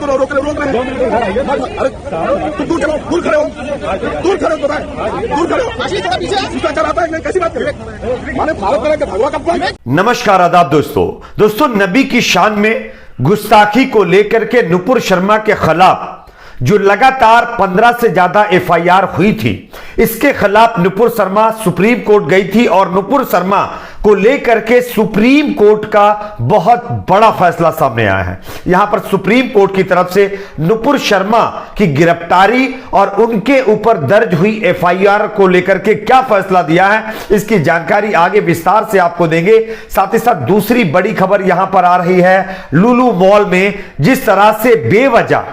को रोक रहे हैं। अरे तुम दूर चलो, दूर खड़े हो, दूर खड़े हो तो दूर खड़े हो। शिष्टाचार आता है, कैसी बात करें? माने भारत में भगवा कब? नमस्कार, आदाब दोस्तों, नबी की शान में गुस्ताखी को लेकर के नुपुर शर्मा के खिलाफ जो लगातार 15 से ज्यादा एफआईआर हुई थी, इसके खिलाफ नुपुर शर्मा सुप्रीम कोर्ट गई थी और नुपुर शर्मा को लेकर के सुप्रीम कोर्ट का बहुत बड़ा फैसला सामने आया है। यहां पर सुप्रीम कोर्ट की तरफ से नुपुर शर्मा की गिरफ्तारी और उनके ऊपर दर्ज हुई एफआईआर को लेकर के क्या फैसला दिया है, इसकी जानकारी आगे विस्तार से आपको देंगे। साथ ही साथ दूसरी बड़ी खबर यहां पर आ रही है, लुलु मॉल में जिस तरह से बेवजह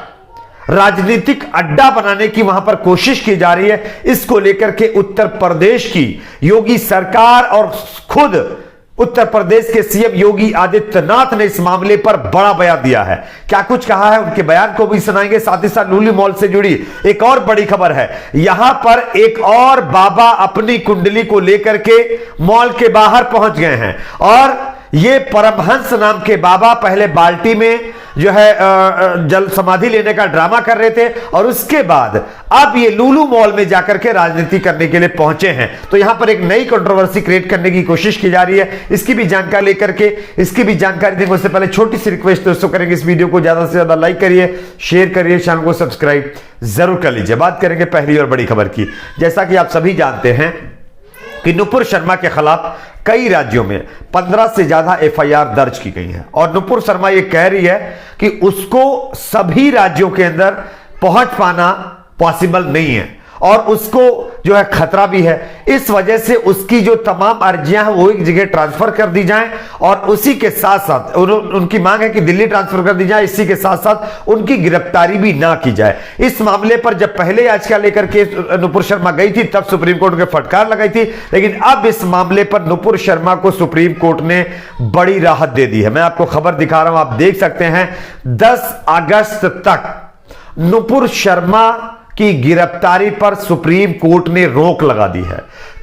राजनीतिक अड्डा बनाने की वहां पर कोशिश की जा रही है, इसको लेकर के उत्तर प्रदेश की योगी सरकार और खुद उत्तर प्रदेश के सीएम योगी आदित्यनाथ ने इस मामले पर बड़ा बयान दिया है। क्या कुछ कहा है, उनके बयान को भी सुनाएंगे। साथ ही साथ लुलु मॉल से जुड़ी एक और बड़ी खबर है, यहां पर एक और बाबा अपनी कुंडली को लेकर के मॉल के बाहर पहुंच गए हैं और ये परमहंस नाम के बाबा पहले बाल्टी में जो है जल समाधि लेने का ड्रामा कर रहे थे और उसके बाद अब ये लुलु मॉल में जाकर के राजनीति करने के लिए पहुंचे हैं। तो यहां पर एक नई कंट्रोवर्सी क्रिएट करने की कोशिश की जा रही है, इसकी भी जानकारी लेकर के इसकी भी जानकारी देंगे। उससे पहले छोटी सी रिक्वेस्ट दोस्तों करेंगे, इस वीडियो को ज्यादा से ज्यादा लाइक करिए, शेयर करिए, चैनल को सब्सक्राइब जरूर कर लीजिए। बात करेंगे पहली और बड़ी खबर की। जैसा कि आप सभी जानते हैं कि नुपुर शर्मा के खिलाफ कई राज्यों में 15 से ज्यादा एफआईआर दर्ज की गई है और नुपुर शर्मा यह कह रही है कि उसको सभी राज्यों के अंदर पहुंच पाना पॉसिबल नहीं है और उसको जो है खतरा भी है। इस वजह से उसकी जो तमाम अर्जियां हैं वो एक जगह ट्रांसफर कर दी जाएं और उसी के साथ साथ उनकी मांग है कि दिल्ली ट्रांसफर कर दी जाए, इसी के साथ साथ उनकी गिरफ्तारी भी ना की जाए। इस मामले पर जब पहले याचिका लेकर के नुपुर शर्मा गई थी तब सुप्रीम कोर्ट ने फटकार लगाई थी, लेकिन अब इस मामले पर नुपुर शर्मा को सुप्रीम कोर्ट ने बड़ी राहत दे दी है। मैं आपको खबर दिखा रहा हूं, आप देख सकते हैं 10 अगस्त तक नुपुर शर्मा की गिरफ्तारी पर सुप्रीम कोर्ट ने रोक लगा दी है।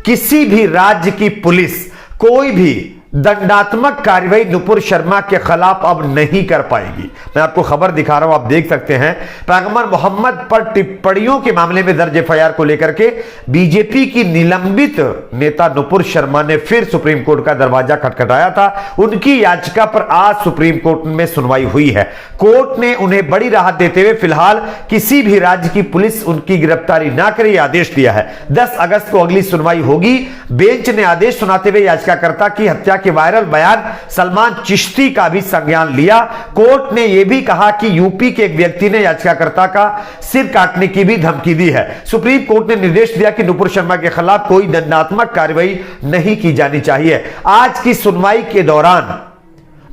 किसी भी राज्य की पुलिस कोई भी दंडात्मक कार्रवाई नुपुर शर्मा के खिलाफ अब नहीं कर पाएगी। मैं आपको खबर दिखा रहा हूं, आप देख सकते हैं। पैगंबर मोहम्मद पर टिप्पणियों के मामले में दर्ज एफआईआर को लेकर के बीजेपी की निलंबित नेता नुपुर शर्मा ने फिर सुप्रीम कोर्ट का दरवाजा खटखटाया था। उनकी याचिका पर आज सुप्रीम कोर्ट में सुनवाई हुई है। कोर्ट ने उन्हें बड़ी राहत देते हुए फिलहाल किसी भी राज्य की पुलिस उनकी गिरफ्तारी ना करे आदेश दिया है। 10 अगस्त को अगली सुनवाई होगी। बेंच ने आदेश सुनाते हुए याचिकाकर्ता की हत्या के वायरल बयान सलमान चिश्ती का भी संज्ञान लिया। कोर्ट ने यह भी कहा कि यूपी के एक व्यक्ति ने याचिकाकर्ता का सिर काटने की भी धमकी दी है। सुप्रीम कोर्ट ने निर्देश दिया कि नुपुर शर्मा के खिलाफ कोई दंडात्मक कार्रवाई नहीं की जानी चाहिए। आज की सुनवाई के दौरान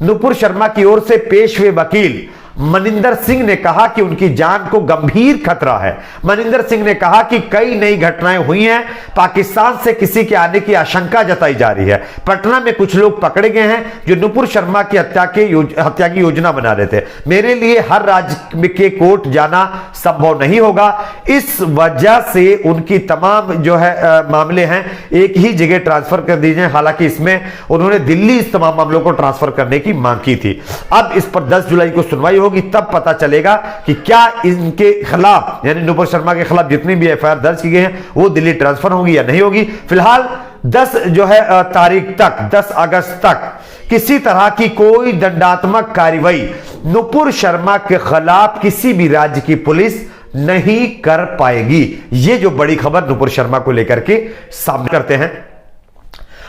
नुपुर शर्मा की ओर से पेश हुए वकील मनिंदर सिंह ने कहा कि उनकी जान को गंभीर खतरा है। मनिंदर सिंह ने कहा कि कई नई घटनाएं हुई हैं, पाकिस्तान से किसी के आने की आशंका जताई जा रही है। पटना में कुछ लोग पकड़े गए हैं जो नुपुर शर्मा की हत्या की योजना बना रहे थे। मेरे लिए हर राज्य के कोर्ट जाना संभव नहीं होगा, इस वजह से उनकी तमाम जो है मामले हैं एक ही जगह ट्रांसफर कर दी जाए। हालांकि इसमें उन्होंने दिल्ली इस तमाम मामलों को ट्रांसफर करने की मांग की थी। अब इस पर 10 जुलाई को सुनवाई होगी, तब पता चलेगा कि क्या इनके खिलाफ यानी नुपुर शर्मा के खिलाफ जितनी भी एफआईआर दर्ज की गई हैं वो दिल्ली ट्रांसफर होगी या नहीं होगी। फिलहाल 10 जो है तारीख तक 10 अगस्त तक किसी तरह की कोई दंडात्मक कार्रवाई नुपुर शर्मा के खिलाफ किसी भी राज्य की पुलिस नहीं कर पाएगी। ये जो बड़ी खबर नुपुर शर्मा को लेकर के सामने करते हैं।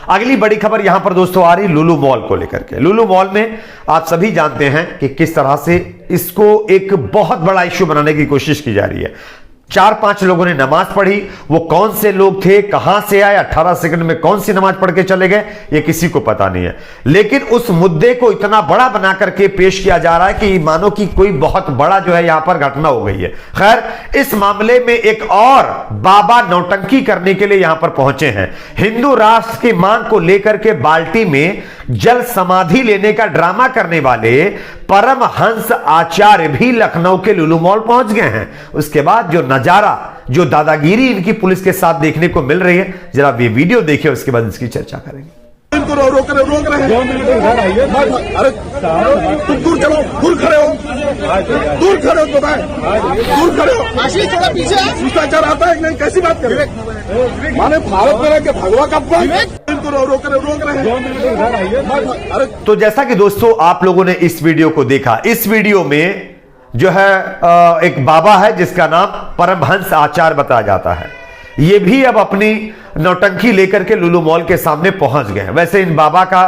अगली बड़ी खबर यहां पर दोस्तों आ रही लुलु मॉल को लेकर के। लुलु मॉल में आप सभी जानते हैं कि किस तरह से इसको एक बहुत बड़ा इश्यू बनाने की कोशिश की जा रही है। 4-5 लोगों ने नमाज पढ़ी, वो कौन से लोग थे, कहां से आए, 18 सेकंड में कौन सी नमाज पढ़ के चले गए, ये किसी को पता नहीं है। लेकिन उस मुद्दे को इतना बड़ा बना करके पेश किया जा रहा है कि मानो कि कोई बहुत बड़ा जो है यहां पर घटना हो गई है। खैर, इस मामले में एक और बाबा नौटंकी करने के लिए यहां पर पहुंचे हैं। हिंदू राष्ट्र की मांग को लेकर के बाल्टी में जल समाधि लेने का ड्रामा करने वाले परमहंस आचार्य भी लखनऊ के लुलु मॉल पहुंच गए हैं। उसके बाद जो नजारा, जो दादागिरी इनकी पुलिस के साथ देखने को मिल रही है, जरा ये वीडियो देखिए, उसके बाद इसकी चर्चा करेंगे। इनको रोक रहे हैं। अरे तुम दूर चलो, दूर खड़े हो तो भाई, दूर खड़े हो। आशीष थोड़ा पीछे, शिष्टाचार आता है नहीं, कैसी बात कर रहे? माने भारत में रह के भगवा का इनको रोक रहे हैं। अरे तो जैसा कि दोस्तों आप लोगों ने इस वीडियो को देखा, इस वीडियो में जो है एक बाबा है जिसका नाम परमहंस आचार्य बताया जाता है। ये भी अब अपनी नौटंकी लेकर के लुलु मॉल के सामने पहुंच गए। वैसे इन बाबा का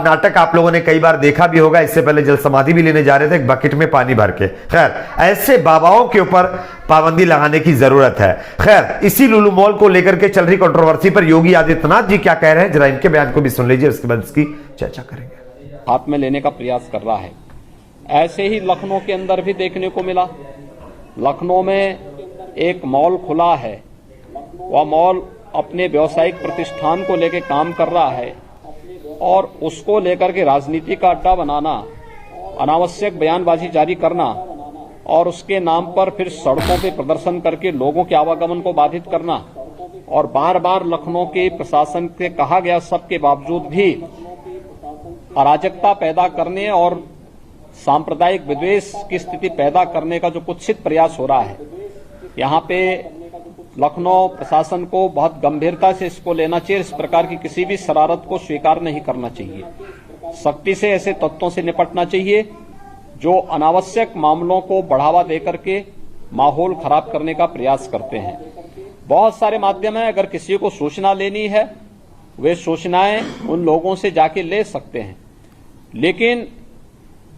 नाटक आप लोगों ने कई बार देखा भी होगा। इससे पहले जल समाधि भी लेने जा रहे थे एक बकेट में पानी भर के। खैर, ऐसे बाबाओं के ऊपर पाबंदी लगाने की जरूरत है। खैर, इसी लुलु मॉल को लेकर के चल रही कंट्रोवर्सी पर योगी आदित्यनाथ जी क्या कह रहे हैं, जरा इनके बयान को भी सुन लीजिए, उसके बाद इसकी चर्चा करेंगे। हाथ में लेने का प्रयास कर रहा है। ऐसे ही लखनऊ के अंदर भी देखने को मिला। लखनऊ में एक मॉल खुला है, वह मॉल अपने व्यावसायिक प्रतिष्ठान को लेकर काम कर रहा है और उसको लेकर के राजनीति का अड्डा बनाना, अनावश्यक बयानबाजी जारी करना और उसके नाम पर फिर सड़कों पे प्रदर्शन करके लोगों के आवागमन को बाधित करना और बार बार लखनऊ के प्रशासन से कहा गया सबके बावजूद भी अराजकता पैदा करने और सांप्रदायिक विद्वेष की स्थिति पैदा करने का जो कुत्सित प्रयास हो रहा है, यहाँ पे लखनऊ प्रशासन को बहुत गंभीरता से इसको लेना चाहिए। इस प्रकार की किसी भी शरारत को स्वीकार नहीं करना चाहिए। सख्ती से ऐसे तत्वों से निपटना चाहिए जो अनावश्यक मामलों को बढ़ावा देकर के माहौल खराब करने का प्रयास करते हैं। बहुत सारे माध्यम हैं, अगर किसी को सूचना लेनी है वे सूचनाएं उन लोगों से जाके ले सकते हैं, लेकिन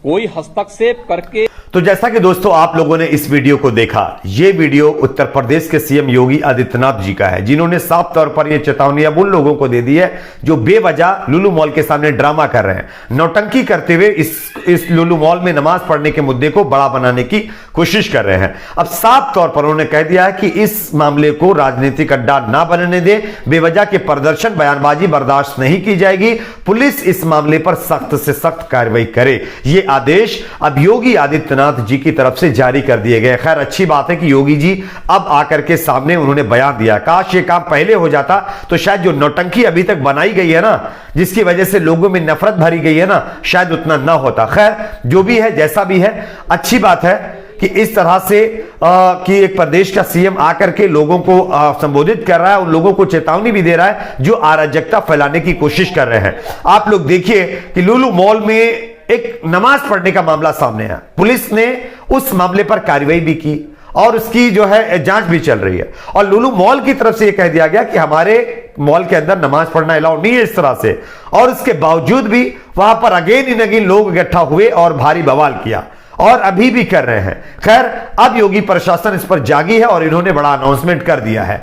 कोई हस्तक्षेप करके। तो जैसा कि दोस्तों आप लोगों ने इस वीडियो को देखा, यह वीडियो उत्तर प्रदेश के सीएम योगी आदित्यनाथ जी का है, जिन्होंने साफ तौर पर यह चेतावनी अब उन लोगों को दे दी है जो बेवजह लुलु मॉल के सामने ड्रामा कर रहे हैं, नौटंकी करते हुए इस लुलु मॉल में नमाज पढ़ने के मुद्दे को बड़ा बनाने की कोशिश कर रहे हैं। अब साफ तौर पर उन्होंने कह दिया है कि इस मामले को राजनीतिक अड्डा ना बनने दे, बेवजह के प्रदर्शन बयानबाजी बर्दाश्त नहीं की जाएगी, पुलिस इस मामले पर सख्त से सख्त कार्रवाई करे। ये आदेश अब योगी आदित्यनाथ जी की तरफ से जारी कर दिए गए। खैर, अच्छी बात है कि योगी जी अब आकर के सामने उन्होंने बयान दिया। काश ये काम पहले हो जाता तो शायद जो नौटंकी अभी तक बनाई गई है ना, जिसकी वजह से लोगों में नफरत भरी गई है ना, शायद उतना ना होता। खैर, जो भी है जैसा भी है, अच्छी बात है कि इस तरह से कि एक प्रदेश का सीएम आकर के लोगों को संबोधित कर रहा है, उन लोगों को चेतावनी भी दे रहा है जो अराजकता फैलाने की कोशिश कर रहे हैं। आप लोग देखिए कि लुलु मॉल में एक नमाज पढ़ने का मामला सामने आया, पुलिस ने उस मामले पर कार्रवाई भी की और उसकी जो है जांच भी चल रही है। और लुलु मॉल की तरफ से यह कह दिया गया कि हमारे मॉल के अंदर नमाज पढ़ना अलाउ नहीं है इस तरह से, और उसके बावजूद भी वहां पर अगेन इन अगेन लोग इकट्ठा हुए और भारी बवाल किया और अभी भी कर रहे हैं। खैर, अब योगी प्रशासन इस पर जागी है और इन्होंने बड़ा अनाउंसमेंट कर दिया है।